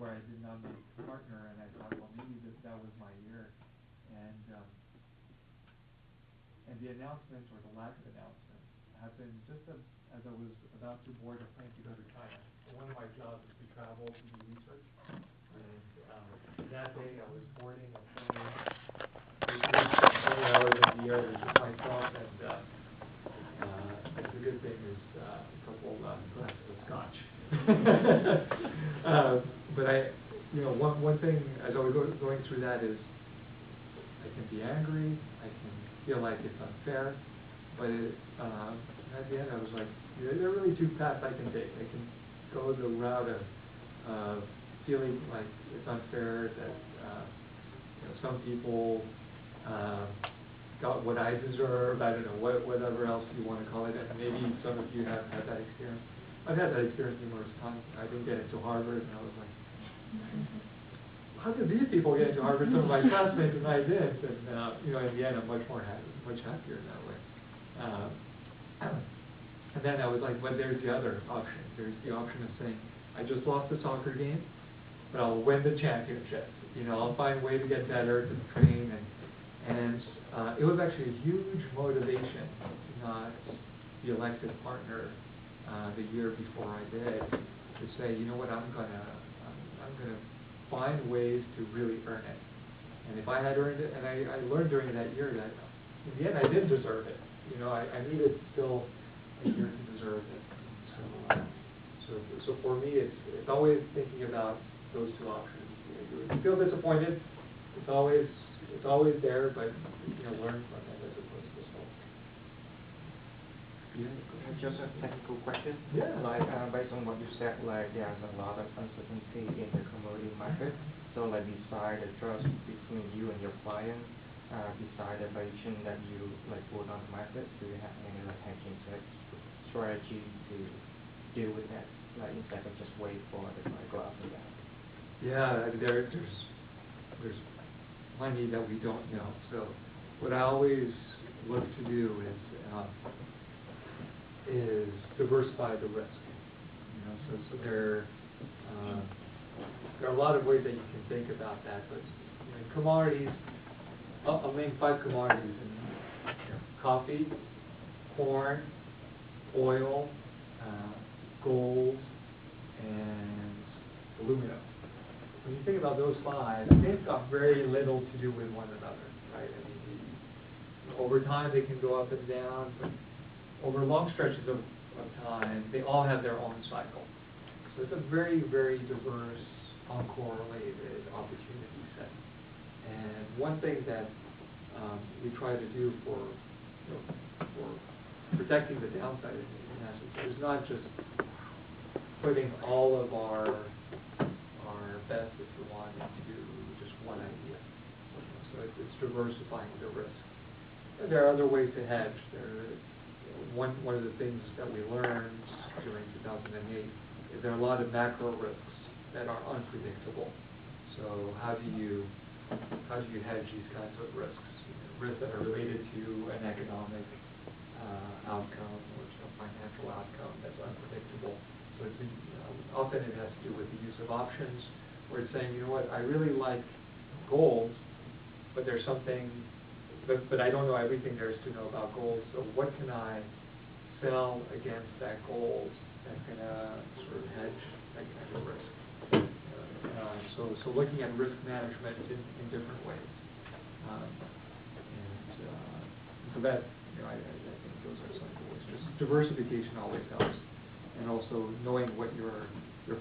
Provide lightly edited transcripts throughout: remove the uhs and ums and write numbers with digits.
where I did not make partner, and I thought, well, maybe that was my year, and the announcement or the lack of announcement happened just as I was about to board a plane to go to China. One of my jobs is to travel to do research, and that day I was boarding a plane. 20 hours in the air with just myself, and the good thing is a couple glasses of scotch. But one thing as I was going through that is I can be angry, I can feel like it's unfair, but at the end I was like, there are really two paths I can take. I can go the route of feeling like it's unfair that some people got what I deserve, I don't know, whatever else you want to call it, and maybe some of you have had that experience. I've had that experience numerous times. I didn't get into Harvard, and I was like, how did these people get into Harvard? Some of my classmates and I did, and in the end, I'm much happier in that way. And then I was like, but there's the other option. There's the option of saying, I just lost the soccer game, but I'll win the championship. I'll find a way to get better, to train, and it was actually a huge motivation to not be elected partner the year before I did, to say, you know what, I'm gonna find ways to really earn it. And if I had earned it, and I learned during that year that in the end I did deserve it. I needed still a year to deserve it. So for me, it's always thinking about those two options. You feel disappointed. It's always there, but learn from it as opposed to solve. Yeah. Just a technical question. Yeah. Based on what you said, there's a lot of uncertainty in the commodity market. So beside the trust between you and your client, beside the valuation that you put on the market, do you have any hedging strategy to deal with that? Instead of just wait for the market to go up and down. Yeah, there's plenty that we don't know. So what I always look to do is diversify the risk. So there are a lot of ways that you can think about that. But in commodities, I'll name 5 commodities: coffee, corn, oil, gold, and aluminum. When you think about those 5, they've got very little to do with one another, right? Over time they can go up and down, but over long stretches of time, they all have their own cycle. So it's a very, very diverse, uncorrelated opportunity set. And one thing that we try to do for protecting the downside in essence is not just putting all of our bets, if you want, into just one idea. So it's diversifying the risk. And there are other ways to hedge. One of the things that we learned during 2008 is there are a lot of macro risks that are unpredictable. So how do you hedge these kinds of risks? Risks that are related to an economic outcome or some financial outcome that's unpredictable. So often it has to do with the use of options, where it's saying, you know what, I really like gold, but there's something, but I don't know everything there is to know about gold. So what can I sell against that gold that's going to sort of hedge that kind of risk? So looking at risk management in different ways. So that, I think those are some of the ways. Just diversification always helps, and also knowing what your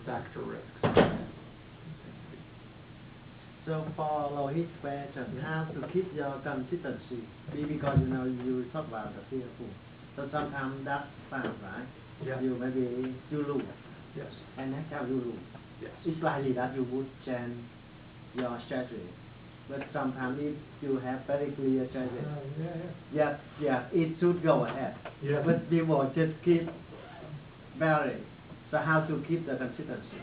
factor risks are. So for his question, how to keep your consistency? Because you talk about the fearful. So sometimes that's fine, right? Yeah. You lose. Yes. And next time you lose. Yes. It's likely that you would change your strategy. But sometimes if you have very clear strategy, yes, it should go ahead. Yeah. But people just keep varying. So how to keep the consistency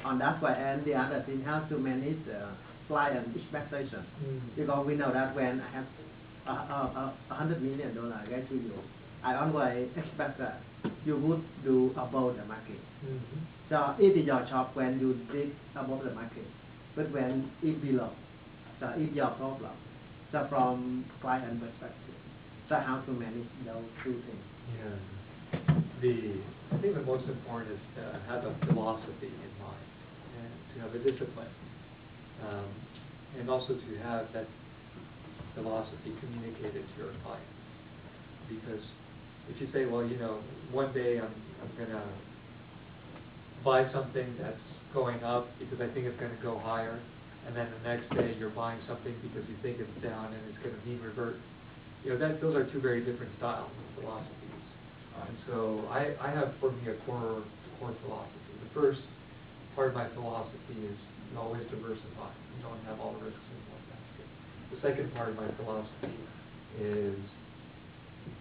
on that way, and the other thing, how to manage the client expectation. Because we know that when I have $100 million get to you, I always expect that you would do above the market. Mm-hmm. So it is your job when you did above the market, but when it below, so it's your problem. So from client perspective, so how to manage those two things? Yeah. I think the most important is to have a philosophy in mind and to have a discipline, and also to have that philosophy communicated to your clients. Because if you say, well, one day I'm gonna buy something that's going up because I think it's going to go higher, and then the next day you're buying something because you think it's down and it's going to mean revert. Those are two very different styles of philosophies. And so I have for me a core philosophy. The first part of my philosophy is you always diversify. You don't have all the risks in one basket. The second part of my philosophy is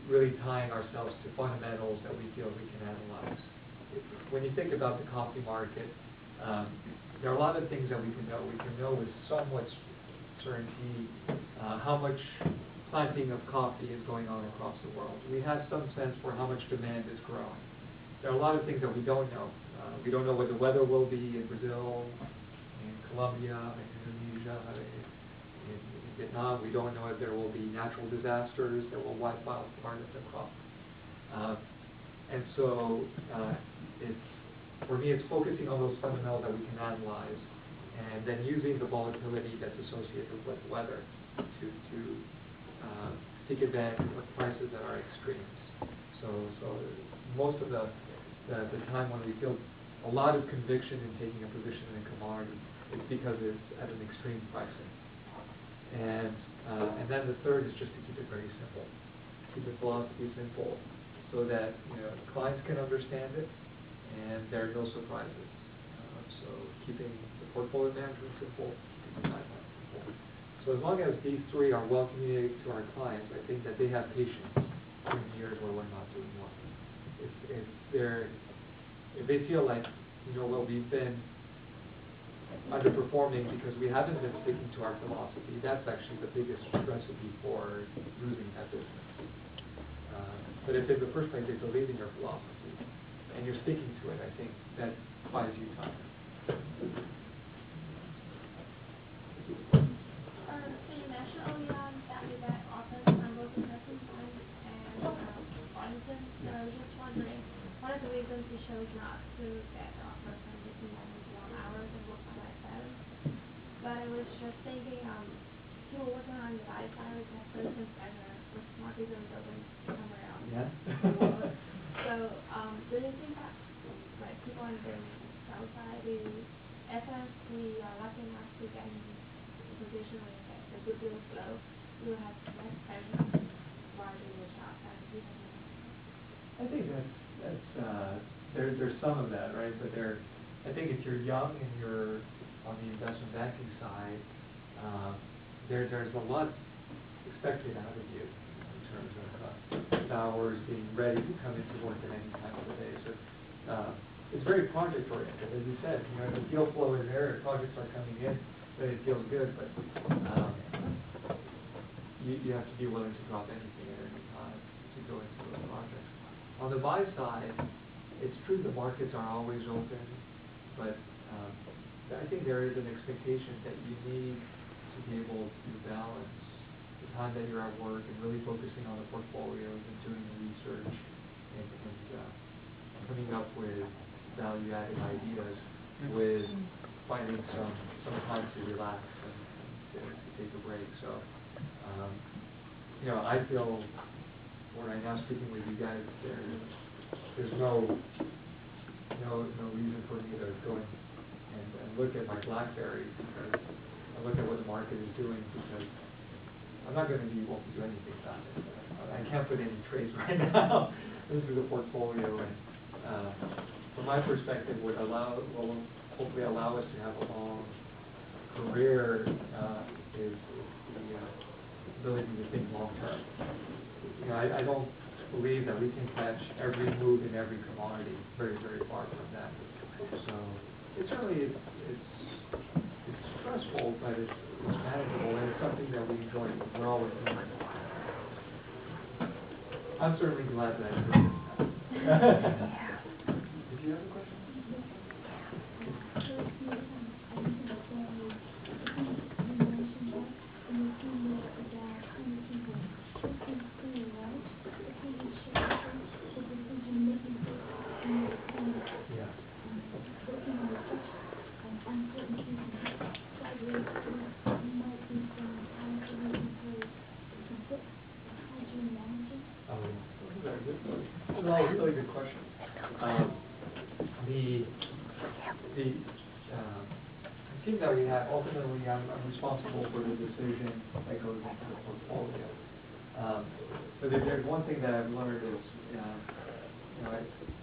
really tying ourselves to fundamentals that we feel we can analyze. When you think about the coffee market, there are a lot of things that we can know. We can know with somewhat certainty how much planting of coffee is going on across the world. We have some sense for how much demand is growing. There are a lot of things that we don't know. We don't know what the weather will be in Brazil, in Colombia, in Indonesia, in Vietnam. We don't know if there will be natural disasters that will wipe out part of the crop. And so for me, it's focusing on those fundamentals that we can analyze, and then using the volatility that's associated with weather to take advantage of prices that are extremes. So most of the time when we feel a lot of conviction in taking a position in a commodity, it's because it's at an extreme pricing. And then the third is just to keep it very simple, keep the philosophy simple, so that clients can understand it, and there are no surprises. So keeping the portfolio management simple, keeping the guidelines simple. So as long as these three are well communicated to our clients, I think that they have patience in years where we're not doing well. If they feel like well, we've been underperforming because we haven't been sticking to our philosophy, that's actually the biggest recipe for losing that business. But if in the first place they believe in your philosophy and you're sticking to it, I think that buys you time. So you mentioned early on that you guys offer on both investment funds and bonds. So I was just wondering, one of the reasons you chose not to get the offer from JP Morgan for 1 hour and work on my phone. But I was just thinking, people working on the buy side would have persons ever with market zones open somewhere else. Yeah. So do you think that people on the sell side we are lucky enough to get in a position where the good deal flow, you will have less pressure while doing the job and I think there's some of that, right? But I think if you're young and you're on the investment banking side, there's a lot expected out of you in terms of hours, being ready to come into work at any time of the day. So it's very project oriented, as you said. The deal flow is there, projects are coming in, but it feels good. But you have to be willing to drop anything at any time to go into those projects. On the buy side, it's true the markets are always open, but I think there is an expectation that you need to be able to balance the time that you're at work and really focusing on the portfolios and doing the research and coming up with value-added ideas with finding some time to relax and to take a break. So, I feel right now speaking with you guys, there's no reason for me to go and look at my BlackBerry because I look at what the market is doing because I'm not going to be able to do anything about it. I can't put any trades right now into the portfolio, and from my perspective, will hopefully allow us to have a long career is the ability to think long term. I don't believe that we can catch every move in every commodity. Very, very far from that. So it's stressful, but it's manageable, and it's something that we enjoy. We're always doing. I'm certainly glad that I did this. Did you have a question? Yeah. Very good. Those are all really good questions. The team that we have, ultimately, I'm responsible for the decision that goes into the portfolio. But if there's one thing that I've learned is,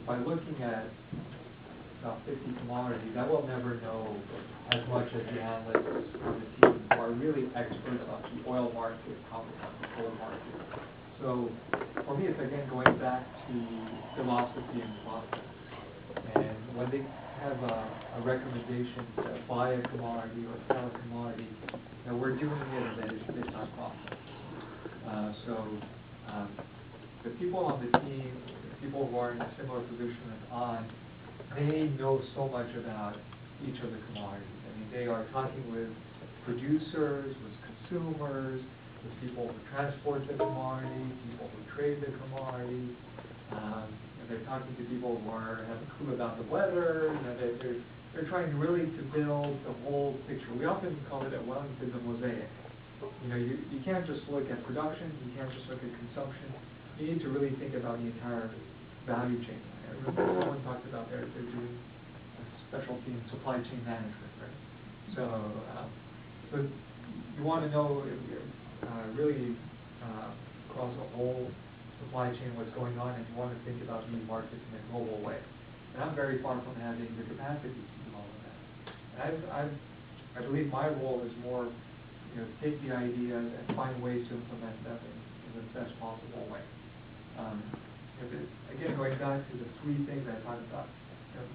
by looking at about 50 commodities, I will never know as much as the analysts on the team who are really experts on the oil market, on the coal market. So for me, it's again going back to philosophy and process. And when they have a recommendation to buy a commodity or sell a commodity, we're doing it and then it's our process. The people on the team, the people who are in a similar position as I, they know so much about each of the commodities. I mean, they are talking with producers, with consumers, with people who transport the commodity, people who trade the commodity. And they're talking to people who have a clue about the weather. They're trying really to build the whole picture. We often call it at Wellington the mosaic. You can't just look at production. You can't just look at consumption. You need to really think about the entire value chain. I remember someone talked about they're doing a specialty in supply chain management, right? So you want to know really across the whole supply chain what's going on, and you want to think about these markets in a global way. And I'm very far from having the capacity to do all of that. And I believe my role is more, take the ideas and find ways to implement them in the best possible way. Again, going back to the three things I talked about,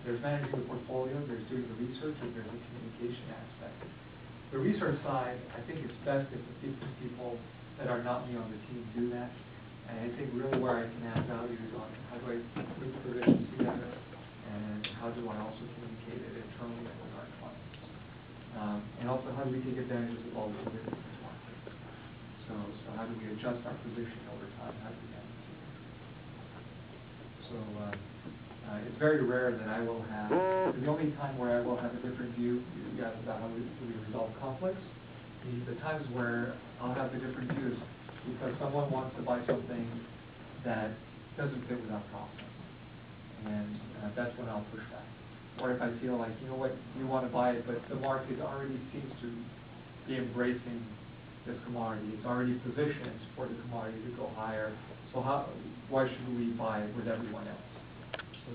there's managing the portfolio, there's doing the research, and there's the communication aspect. The research side, I think it's best if the people that are not me on the team do that. And I think really where I can add value is on how do I put the positions together, and how do I also communicate it internally with our clients. And also how do we take advantage of all the movement in the market. So how do we adjust our position over time? How do we manage it? So it's very rare that I will have, the only time where I will have a different view is about how we resolve conflicts. The times where I'll have a different view is because someone wants to buy something that doesn't fit with our process. And that's when I'll push back. Or if I feel like, you know what, you want to buy it, but the market already seems to be embracing this commodity. It's already positioned for the commodity to go higher. So why should we buy it with everyone else? So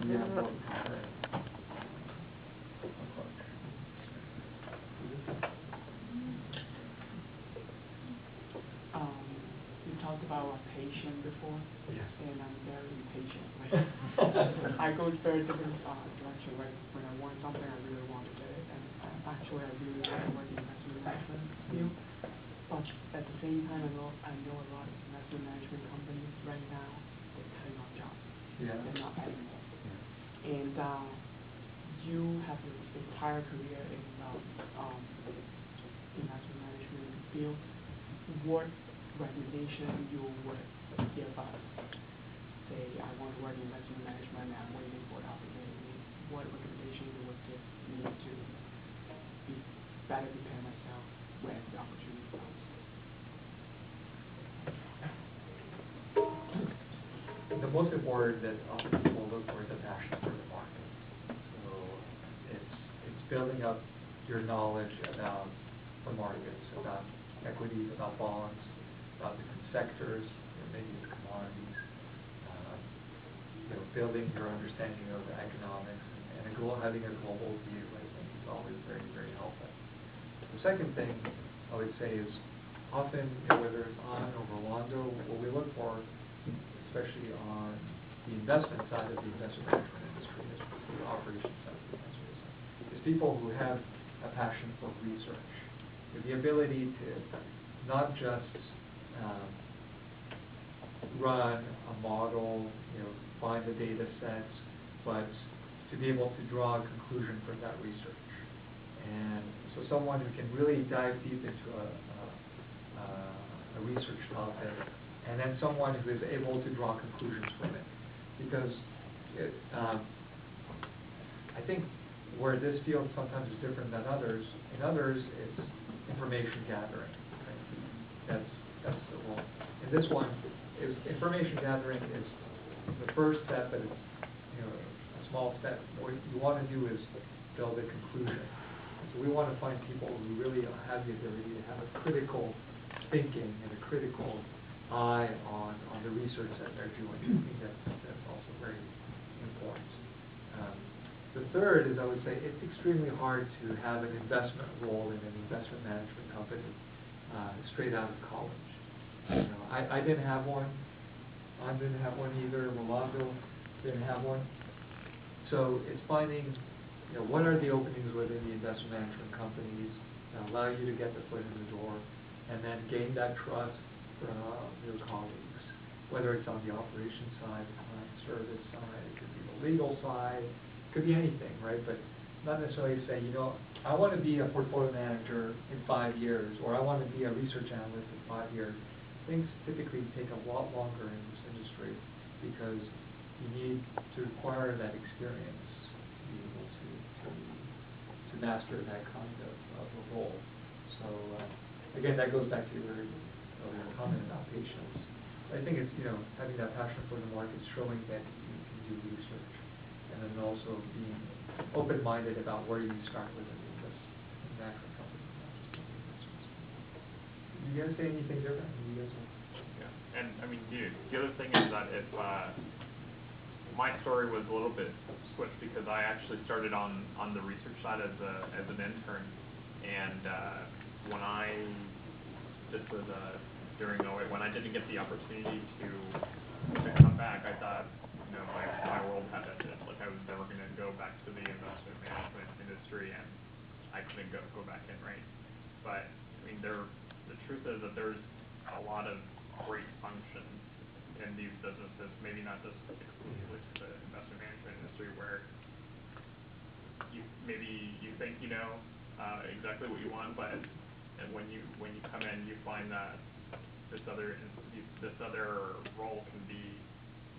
we have more of a comparative approach. You talked about a patient before, yes. And I'm very impatient. I go very different direction. When I want something, I really want to get it, and actually I really want to work in investment management field. But at the same time, I know a lot of investment management companies right now, they're cutting off jobs. Yeah. They're not adding more. Yeah. And you have your entire career in investment management field. What recommendation you would give us? Say, I want to work in investment management and I'm waiting for the opportunity. What recommendation you would give me to be better prepare myself when the opportunity comes? The most important that often people look for is a passion for the market. So it's building up your knowledge about the markets, about equities, about bonds, about different sectors, maybe it's commodities, building your understanding of economics, and having a global view, I think, is always very, very helpful. The second thing I would say is often, whether it's on or Rolando, what we look for, especially on the investment side of the investment management industry, is the operations side of the investment side, is people who have a passion for research, with the ability to not just run a model, find the data sets, but to be able to draw a conclusion from that research. And so someone who can really dive deep into a research topic, and then someone who is able to draw conclusions from it. Because I think where this field sometimes is different than others, in others it's information gathering. Right? That's the role. In this one, information gathering is the first step, but it's a small step. What you want to do is build a conclusion. So we want to find people who really have the ability to have a critical thinking and a critical eye on the research that they're doing. I think that's also very important. The third is, I would say, it's extremely hard to have an investment role in an investment management company straight out of college. I didn't have one. I didn't have one either. Rolando didn't have one. So it's finding, what are the openings within the investment management companies that allow you to get the foot in the door, and then gain that trust from your colleagues, whether it's on the operations side, the client service side, it could be the legal side, it could be anything, right? But not necessarily say, I want to be a portfolio manager in 5 years, or I want to be a research analyst in 5 years. Things typically take a lot longer in this industry because you need to acquire that experience to be able to master that kind of a role. So again, that goes back to your earlier comment about patience. I think it's having that passion for the market, showing that you can do research, and then also being open-minded about where you start with an investment management company. You guys say anything different? Yeah, and I mean, the other thing is that if my story was a little bit switched because I actually started on the research side as an intern, and this was during 08, when I didn't get the opportunity to come back, I thought my world had ended. Like I was never going to go back to the investment management industry, and I couldn't go back in, right? But I mean, the truth is that there's a lot of great functions in these businesses, maybe not just exclusively to the investment management industry, where maybe you think you know exactly what you want, but when you come in, you find that this other role can be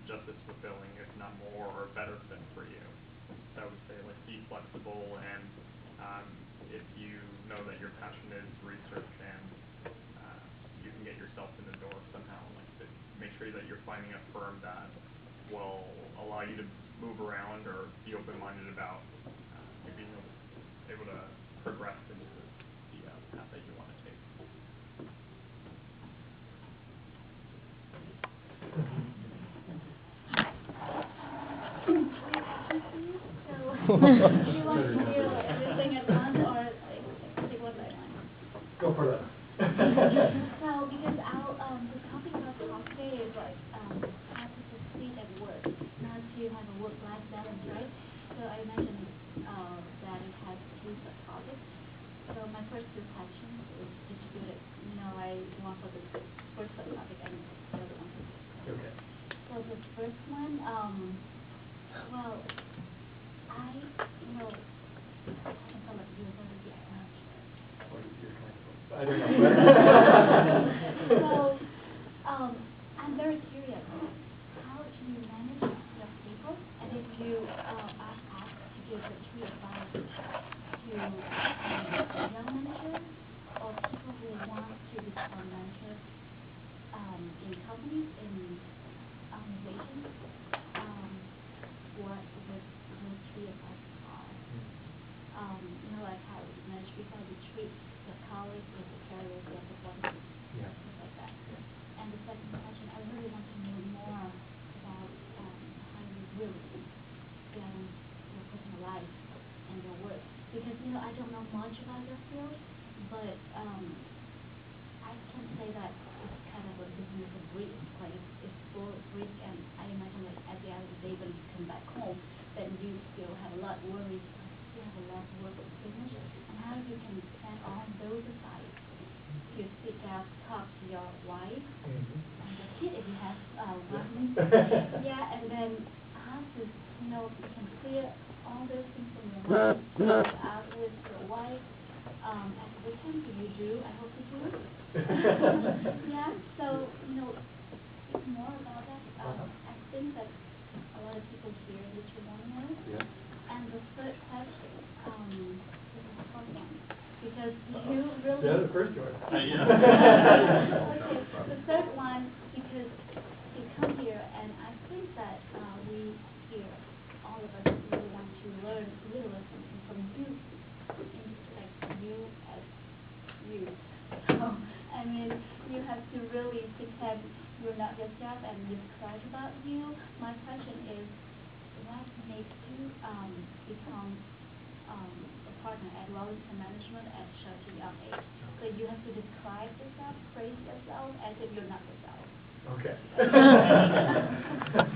just as fulfilling, if not more, or better fit for you. So I would say, like, be flexible, and if you know that your passion is research and you can get yourself in the door somehow, like, to make sure that you're finding a firm that will allow you to move around or be open-minded about you being able to progress into the path that you want to take. So, do you want to do everything at once, or take one by one? Go for that. So, because the topic of our talk today is like how to succeed at work, not to have a work-life balance, right? So I mentioned that it has 2 subtopics. So my first 2 questions is distributed. One for the first subtopic and the other one for the Okay. So the first one, well, I feel like you're going to get I don't know. So, I'm very curious. How do you manage your people? And if you are asked to give the 3 advice to young managers or people who want to become managers in companies, in organizations, what would those 3 advice are? Like how you manage people, you treat the colleagues, the carriers, the performance, things like that. Yeah. And the second question, I really want to know more about how you really balance your personal life and your work. Because, I don't know much about your field, but I can say that it's kind of a business of risk. Like, it's full of risk, and I imagine, like, at the end of the day, when you come back home, then you still have a lot of worries. You have a lot of work with business, and how you can set all those aside to sit down, talk to your wife and your kid if you have Yeah, and then how to, you can clear all those things from your mind, out with your wife. At the weekend, do you do? I hope you do. Yeah, so, it's more about that. I think that a lot of people hear what you want to know. Yeah. And the third question, this is a fun one, because you really... Yeah, the first one. Yeah. Okay, the third one, because you come here, and I think that we here, all of us really want to learn a little bit something from you, like you as you. So, I mean, you have to really pretend you're not yourself and describe about you. My question is, what makes you become a partner at Wellington Management at such a young age? So you have to describe yourself, praise yourself, as if you're not yourself. Okay.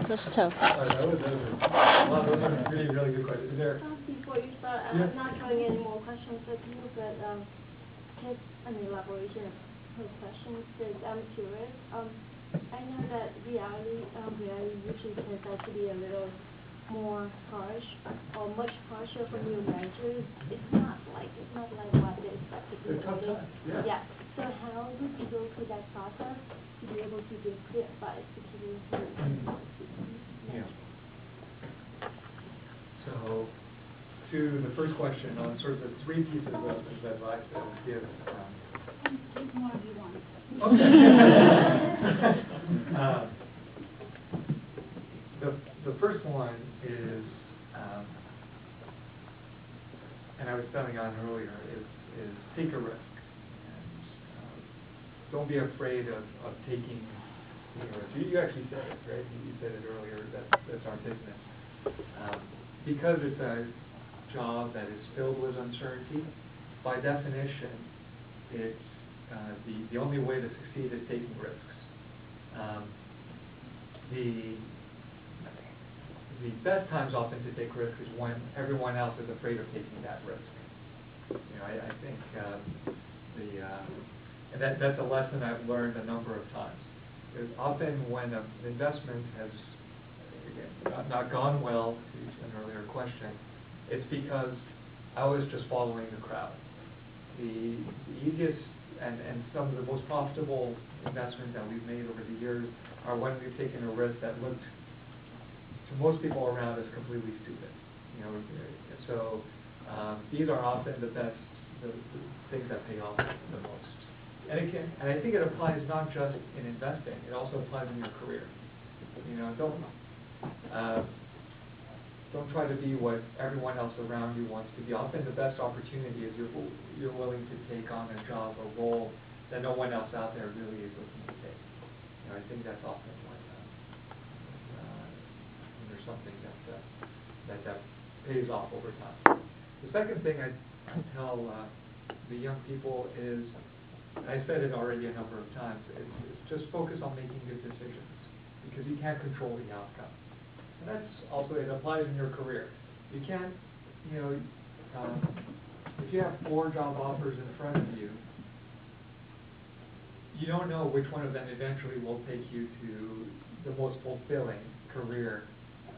That's tough. Wow, those are really good questions. Is there? Before you start, Yeah. I'm not throwing any more questions at you, but just an elaboration of her questions, because I'm curious. I know that reality usually tends out to be a little more harsh or much harsher for new managers. It's not like what they expected to It's tough do. times, yeah. Yeah. So how did you go through that process to be able to give clear advice to people who Yeah. So, to the first question on sort of the three pieces of advice that I would give. Take more if you want. Okay. The first one is, and I was telling on earlier, is take a risk. And don't be afraid of taking a risk. You actually said it, right? You said it earlier, that's our business. Because it's a job that is filled with uncertainty, by definition, it's the only way to succeed is taking risks. The best times often to take risks is when everyone else is afraid of taking that risk. I think and that's a lesson I've learned a number of times. Because often when an investment has, again, not gone well, to an earlier question, it's because I was just following the crowd. The easiest and some of the most profitable investments that we've made over the years are when we've taken a risk that looked to most people around as completely stupid. So these are often the things that pay off the most. And I think it applies not just in investing; it also applies in your career. Don't try to be what everyone else around you wants to be. Often the best opportunity is you're willing to take on a job or role that no one else out there really is looking to take. I think that's often when there's something that pays off over time. The second thing I tell the young people is, I said it already a number of times, is just focus on making good decisions, because you can't control the outcome. And that's also, it applies in your career. You can't, if you have 4 job offers in front of you, you don't know which one of them eventually will take you to the most fulfilling career.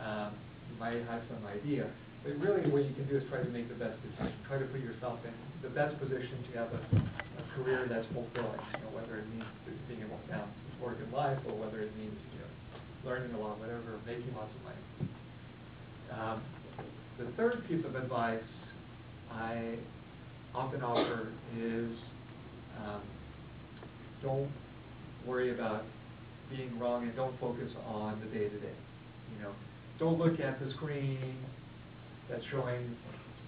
You might have some idea, but really what you can do is try to make the best decision. Try to put yourself in the best position to have a career that's fulfilling, whether it means being able to balance work and life, or whether it means learning a lot, whatever, making lots of money. The third piece of advice I often offer is don't worry about being wrong, and don't focus on the day-to-day. Don't look at the screen that's showing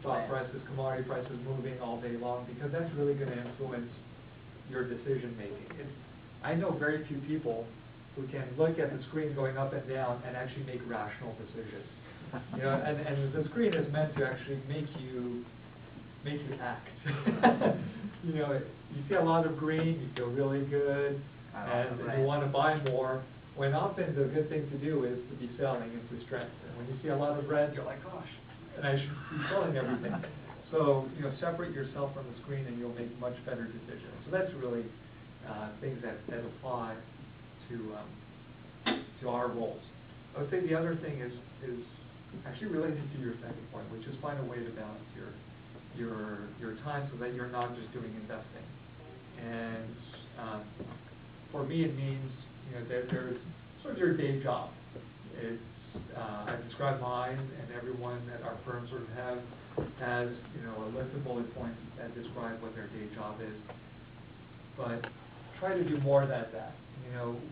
stock prices, commodity prices moving all day long, because that's really going to influence your decision making. I know very few people who can look at the screen going up and down and actually make rational decisions. And the screen is meant to actually make you act. You see a lot of green, you feel really good, and you want to buy more. When often the good thing to do is to be selling into strength. And when you see a lot of red, you're like, gosh, and I should be selling everything. So separate yourself from the screen, and you'll make much better decisions. So that's really things that apply to to our roles. I would say the other thing is actually related to your second point, which is find a way to balance your time so that you're not just doing investing. And for me, it means there's sort of your day job. It's I describe mine, and everyone at our firm sort of has a list of bullet points that describe what their day job is. But try to do more than that.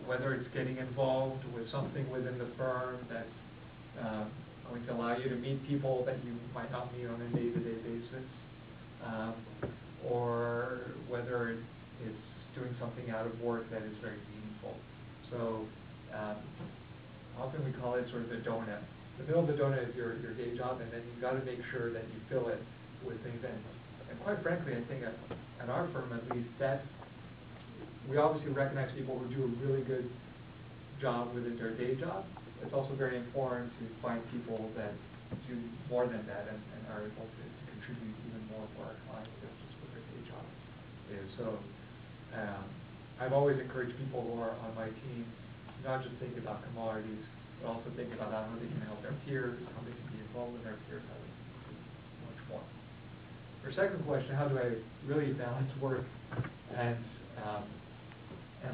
Whether it's getting involved with something within the firm that's going to allow you to meet people that you might not meet on a day-to-day basis, or whether it's doing something out of work that is very meaningful. So often we call it sort of the donut. The middle of the donut is your day job, and then you've got to make sure that you fill it with things. And quite frankly, I think at our firm at least, that we obviously recognize people who do a really good job within their day job. It's also very important to find people that do more than that and are able to contribute even more for our clients than just what their day job is. So I've always encouraged people who are on my team not just think about commodities, but also think about how they can help their peers, how they can be involved with their peers, how they can do much more. For second question, how do I really balance work and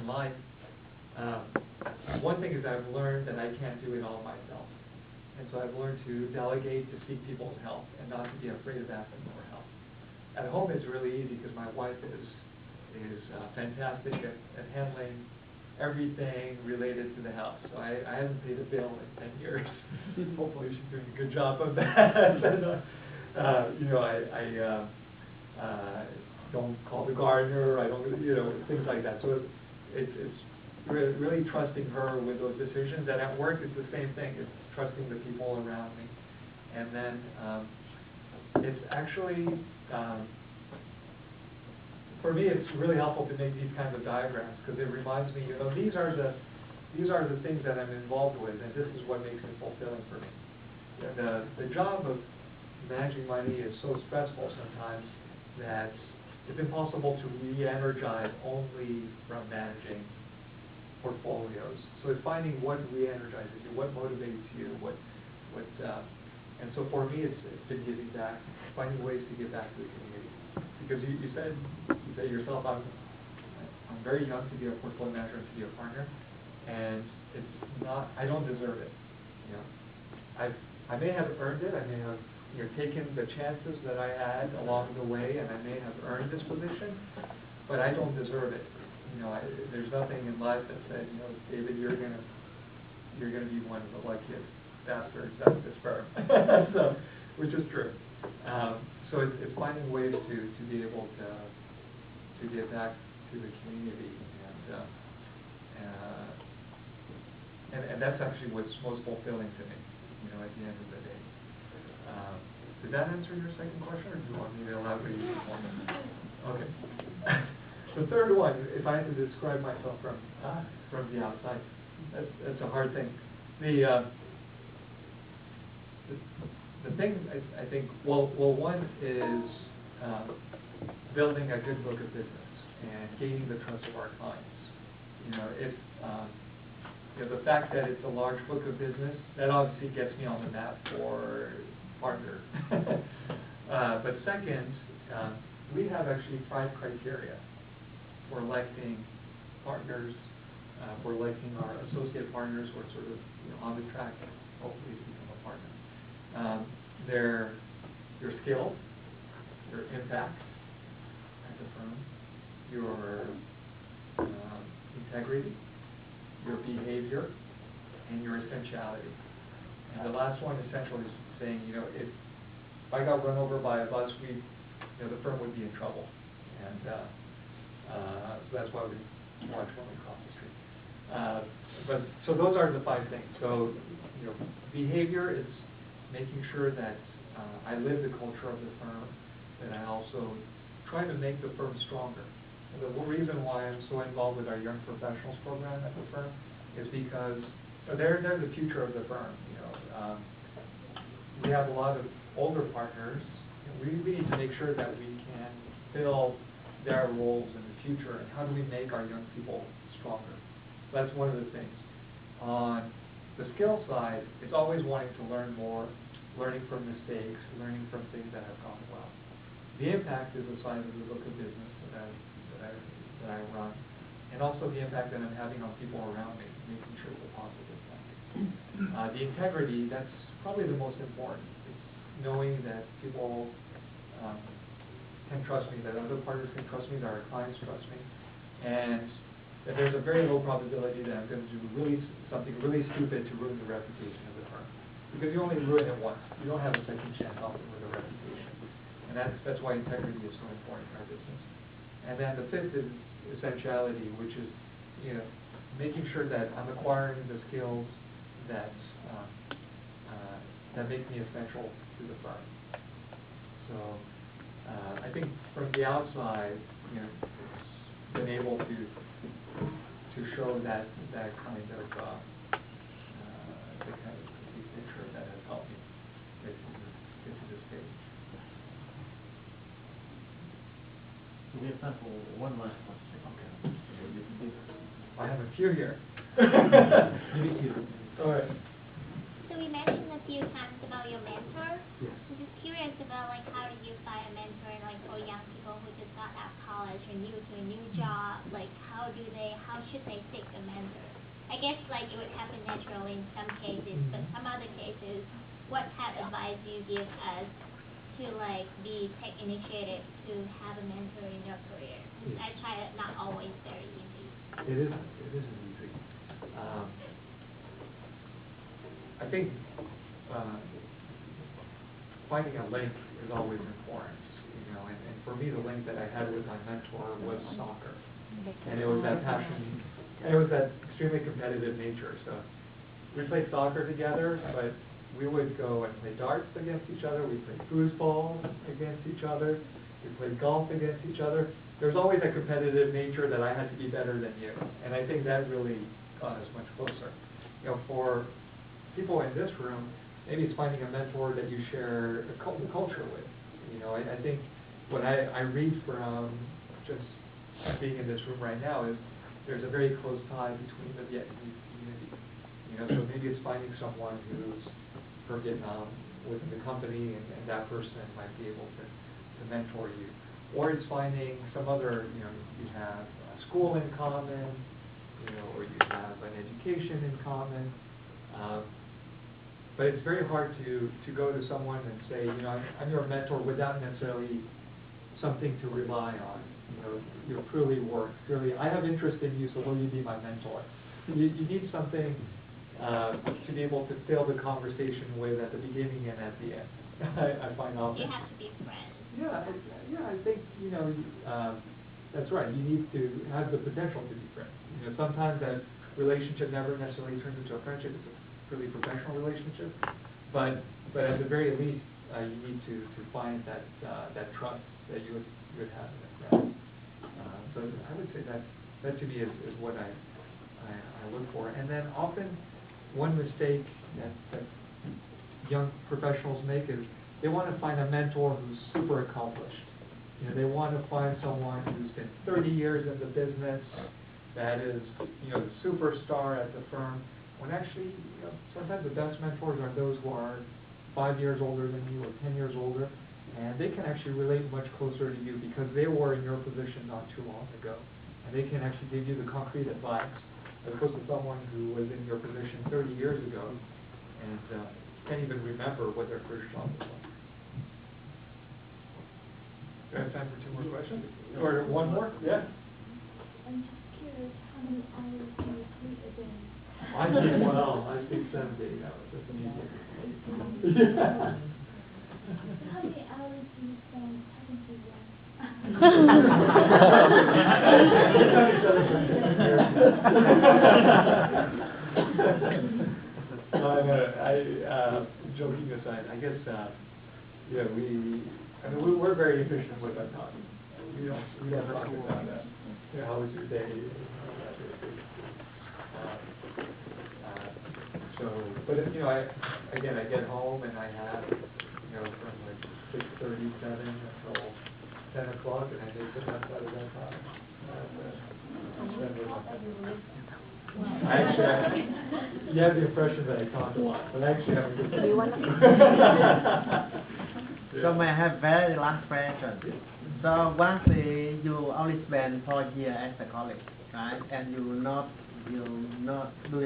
life? One thing is I've learned that I can't do it all myself. And so I've learned to delegate, to seek people's help, and not to be afraid of asking for help. At home it's really easy because my wife is fantastic at handling everything related to the house. So I haven't paid a bill in 10 years. Hopefully she's doing a good job of that. And, I don't call the gardener, I don't, things like that. So it's really trusting her with those decisions. And at work, it's the same thing. It's trusting the people around me. And then it's actually, for me, it's really helpful to make these kinds of diagrams because it reminds me, these are the things that I'm involved with, and this is what makes it fulfilling for me. The job of managing money is so stressful sometimes that it's impossible to re-energize only from managing portfolios. So it's finding what re-energizes you, what motivates you, and so for me it's been giving back, finding ways to give back to the community. Because you said yourself, I'm very young to be a portfolio manager and to be a partner, and it's not, I don't deserve it. I may have earned it, I may have taken the chances that I had along the way, and I may have earned this position, but I don't deserve it. There's nothing in life that said, David, you're gonna be one of the luckiest bastards at this firm. So, which is true. So it's finding ways to be able to give back to the community, and that's actually what's most fulfilling to me. At the end of the day. Did that answer your second question, or do you want me to elaborate even more? Okay. The third one, if I had to describe myself from the outside, that's a hard thing. The thing I think, well, one is building a good book of business and gaining the trust of our clients. If the fact that it's a large book of business, that obviously gets me on the map for partner. But second, we have actually 5 criteria for electing partners, for electing our associate partners who are sort of on the track, hopefully, to become a partner. Their skill, your impact at the firm, your integrity, your behavior, and your essentiality. And the last one, essential, is saying, if I got run over by a bus, the firm would be in trouble. And so that's why we watch when we cross the street. So those are the 5 things. So, behavior is making sure that I live the culture of the firm, that I also try to make the firm stronger. And the reason why I'm so involved with our Young Professionals program at the firm is because they're the future of the firm. We have a lot of older partners, and we need to make sure that we can fill their roles in the future, and how do we make our young people stronger? That's one of the things. On the skill side, it's always wanting to learn more, learning from mistakes, learning from things that have gone well. The impact is the side of the book of business that I run, and also the impact that I'm having on people around me, making sure it's a positive impact. The integrity, that's probably the most important. It's knowing that people can trust me, that other partners can trust me, that our clients trust me, and that there's a very low probability that I'm going to do something really stupid to ruin the reputation of the firm. Because you only ruin it once. You don't have a second chance often with a reputation. And that's why integrity is so important in our business. And then the fifth is essentiality, which is, making sure that I'm acquiring the skills that make me essential to the firm. So I think from the outside, it's been able to show that kind of complete picture that has helped me get to this stage. We have time for one last question. Okay. I have a few here. All right. So we mentioned a few times about your mentor. Yes. I'm just curious about how did you find a mentor for young people who just got out of college or new to a new job? How should they pick a mentor? I guess it would happen naturally in some cases, but some other cases, what type of advice do you give us to take initiative to have a mentor in your career? Yes. I try it, not always very easy. It isn't easy. I think finding a link is always important, and for me the link that I had with my mentor was soccer. And it was that passion, and it was that extremely competitive nature. So we played soccer together, but we would go and play darts against each other, we played foosball against each other, we played golf against each other. There's always a competitive nature that I had to be better than you, and I think that really got us much closer. For people in this room, maybe it's finding a mentor that you share the culture with. I think what I read from just being in this room right now is there's a very close tie between the Vietnamese community. So maybe it's finding someone who's from Vietnam within the company, and that person might be able to mentor you. Or it's finding some other, you have a school in common, or you have an education in common. But it's very hard to go to someone and say, I'm your mentor without necessarily something to rely on. Your purely work, I have interest in you, so will you be my mentor? You need something to be able to fill the conversation with at the beginning and at the end. I find often. You have to be friends. Yeah, I think, that's right. You need to have the potential to be friends. Sometimes that relationship never necessarily turns into a friendship. It's a purely professional relationship. But at the very least, you need to find that trust that you would have in a friend. So I would say that to me is what I look for. And then often one mistake that young professionals make is they want to find a mentor who's super accomplished. They want to find someone who's been 30 years in the business, that is, the superstar at the firm. When actually, sometimes the best mentors are those who are 5 years older than you or 10 years older, and they can actually relate much closer to you because they were in your position not too long ago, and they can actually give you the concrete advice as opposed to someone who was in your position 30 years ago and can't even remember what their first job was like. Do I have time for 2 more questions? Or one more? Yeah. I'm just curious, how many hours do you sleep a day? I sleep 7 to 8 hours. That's amazing. Yeah. How many hours do you spend talking to your joking aside, I guess, we're very efficient with our time. We don't talk about that. How was your day? But I get home and I have, from 6:37 until 10 o'clock, and I take the best out of that time. Actually, you have the impression that I talk a lot, but actually I'm just. Do you wanna- So may I have very last question? So once you only spend 4 years at the college, right? And do you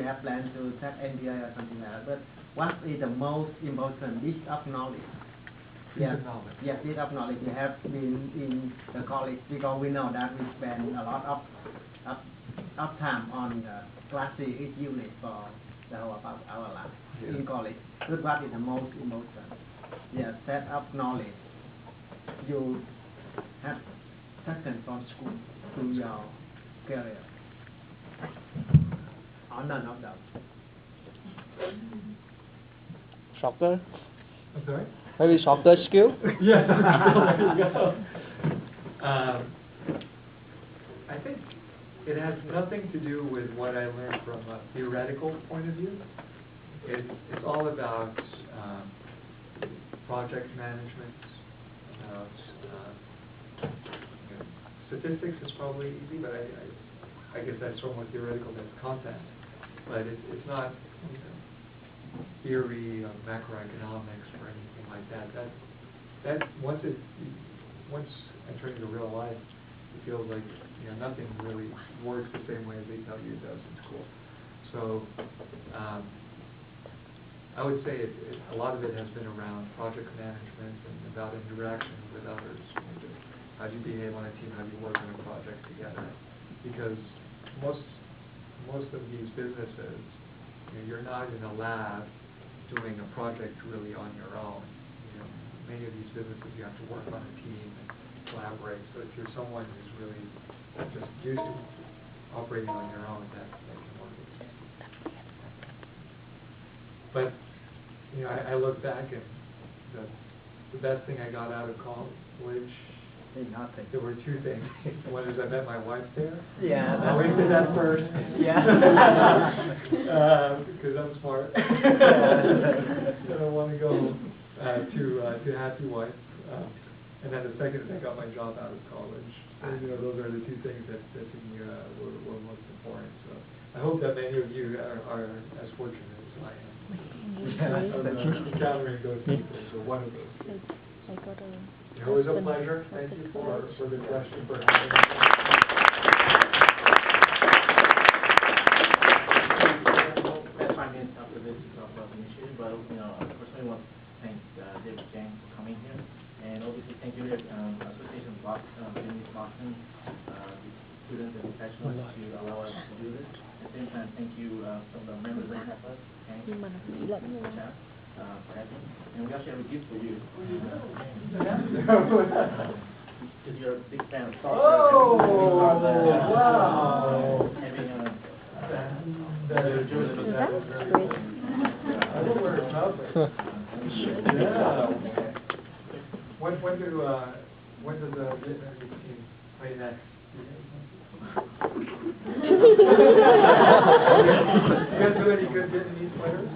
have plan to take MBA or something like that? But what is the most important piece of knowledge? Piece of knowledge. Yes, piece of knowledge you have been in the college, because we know that we spend a lot of time on classes each unit for the whole of our life in college. But what is the most important? Yes, set of knowledge you have taken from school to your career. Or none of them. Soccer? I'm sorry? Maybe soccer skill? Yes, there you go. I think it has nothing to do with what I learned from a theoretical point of view. It's all about project management, about statistics is probably easy, but I guess that's somewhat theoretical, that's content. But it's not theory of macroeconomics or anything like that. That once entering the real life, it feels like nothing really works the same way as they tell you it does in school. So I would say a lot of it has been around project management and about interaction with others. Just how do you behave on a team? How do you work on a project together? Because most of these businesses, you're not in a lab doing a project really on your own. Many of these businesses you have to work on a team and collaborate. So if you're someone who's really just used to operating on your own, that can work. But I look back and the best thing I got out of college. Nothing. There were 2 things. One is I met my wife there. Yeah. I always did that first. Yeah. Because I'm smart. I don't want to go to happy wife. And then the second is I got my job out of college. And, those are the 2 things that to me were most important. So I hope that many of you are as fortunate as I am. Encountering those people, so one of those. It was a pleasure. Thank you for the question, for having me. That's 5 minutes after this initiative, but I personally want to thank David Chang for coming here, and obviously thank you Association of Vietnamese Boston, students and professionals to allow us to do this. At the same time, thank you from the members of the campus, Hank, for having, and we actually have a gift for you. Because you're a big fan of soccer. Wow! Having a that is very good. I will wear a top. Yeah. When does the Vietnamese team play next? You guys do any good Vietnamese players?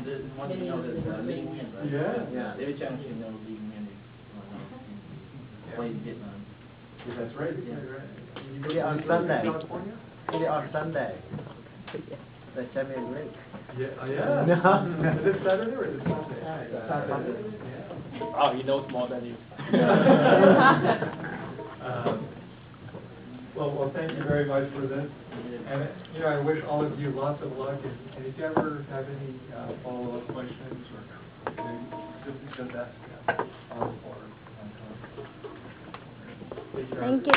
There's one you know that's Lee Nguyen, right? Yeah. David Chang should know Lee Nguyen played in Vietnam. Yeah, that's right. Yeah. Maybe on Sunday. California? Maybe on Sunday. The Champions League. Yeah. Yeah. No. Is it Saturday or is it Sunday? Saturday. Yeah. Oh, he knows more than you. Well, thank you very much for this. And, I wish all of you lots of luck. And if you ever have any follow-up questions or just ask Tom or Thank you.